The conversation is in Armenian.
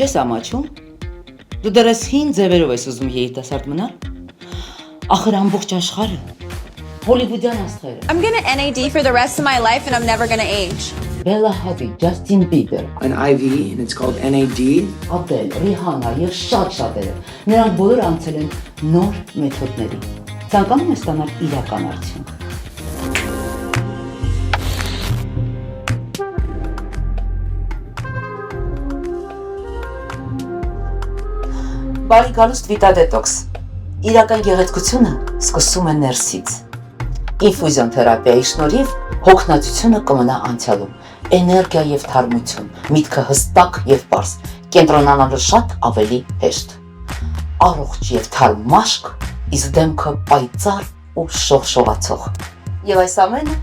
Չես ամաչում։ Դու դեռ ես հին ձևերով ես ուզում երիտասարդ մնալ։ Ախր ամբողջ աշխարհը Հոլիվուդյան աստղեր։ I'm gonna NAD for the rest of my life and I'm never gonna age. Bella Hadid, Justin Bieber, An IV and it's called NAD. Adele, Rihanna եւ շատ-շատերը։ Նրանք բոլորը անցել են նոր մեթոդների։ Ցանկանում ես ստանալ իրական արդյունք։ Բարի գալուստ Vita-Detox։ Իրական գեղեցկությունը սկսում է ներսից։ Ինֆուզիոն թերապիայի շնորհիվ հոգնածությունը կմնա անցյալում, էներգիա եւ թարմություն, միտքը հստակ եւ պարզ, կենտրոնանալը շատ ավելի հեշտ։ Առողջ եւ թարմ մաշկ, իսկ դեմքը պայծառ ու շողշողացող։ Եվ այս ամենը